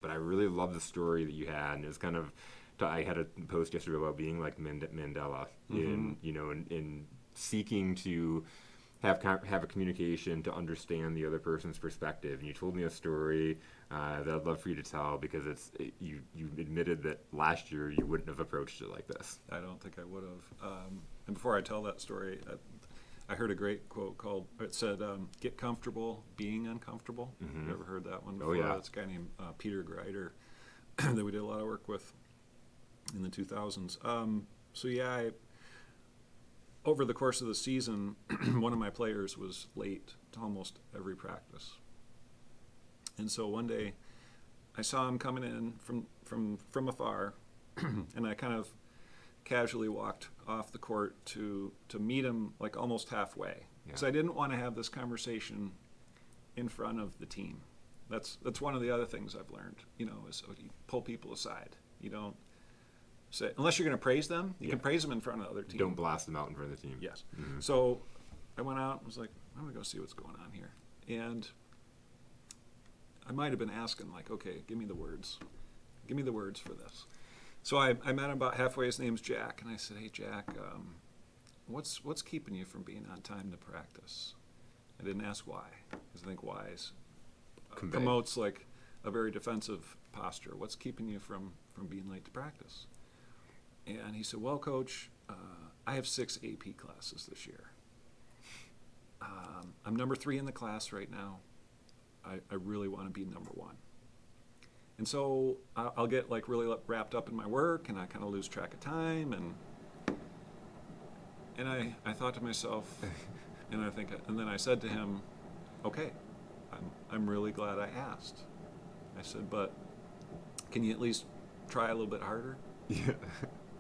But I really love the story that you had, and it was kind of. I had a post yesterday about being like Mandela Mm-hmm. in seeking to have a communication to understand the other person's perspective. And you told me a story that I'd love for you to tell because you admitted that last year you wouldn't have approached it like this. I don't think I would have. And before I tell that story, I heard a great quote called, it said, get comfortable being uncomfortable. Mm-hmm. You ever heard that one Oh before? yeah. It's a guy named Peter Greider that we did a lot of work with in the 2000s. So yeah, over the course of the season, one of my players was late to almost every practice. And so one day I saw him coming in from afar, and I kind of casually walked off the court to meet him like almost halfway. Because I didn't want to have this conversation in front of the team. That's one of the other things I've learned, is you pull people aside. You don't say, unless you're going to praise them, you can praise them in front of the other team. Don't blast them out in front of the team. Yes. Mm-hmm. So I went out and was like, I'm going to go see what's going on here. And I might have been asking, like, okay, give me the words. Give me the words for this. So I met him about halfway. His name's Jack. And I said, hey, Jack, what's keeping you from being on time to practice? I didn't ask why, because I think why promotes like a very defensive posture. What's keeping you from being late to practice? And he said, well, Coach, I have 6 AP classes this year. I'm number 3 in the class right now. I really want to be number 1. And so I'll get like really wrapped up in my work, and I kind of lose track of time. And I thought to myself, and then I said to him, okay, I'm really glad I asked. I said, but can you at least try a little bit harder? Yeah.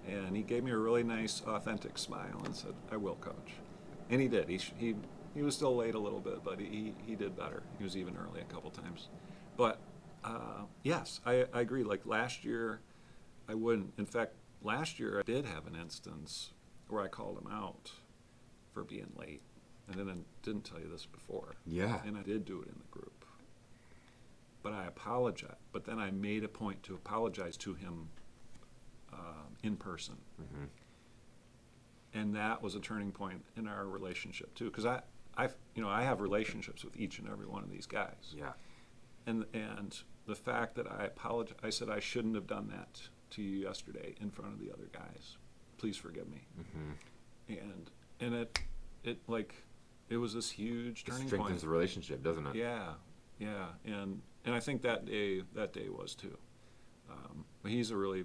And he gave me a really nice, authentic smile and said, I will, Coach. And he did. He was still late a little bit, but he did better. He was even early a couple times. But yes, I agree. Like last year, I wouldn't. In fact, last year I did have an instance where I called him out for being late. And then I didn't tell you this before. Yeah. And I did do it in the group. But I apologized. But then I made a point to apologize to him in person. Mm-hmm. And that was a turning point in our relationship too, because I have relationships with each and every one of these guys. Yeah. And the fact that I said I shouldn't have done that to you yesterday in front of the other guys. Please forgive me. Mm-hmm. And it was this huge turning point. It strengthens the relationship, doesn't it? Yeah, yeah, and I think that day was too. But he's a really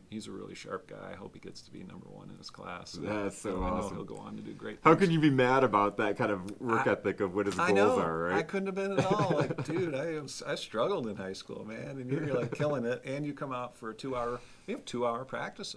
sharp guy. I hope he gets to be number 1 in his class. That's so I know awesome. he'll go on to do great things. How can you be mad about that kind of work ethic of what his goals are, right? I couldn't have been at all. Like, dude, I struggled in high school, man, and you're like killing it, and you come out for a 2-hour. We have 2-hour practices.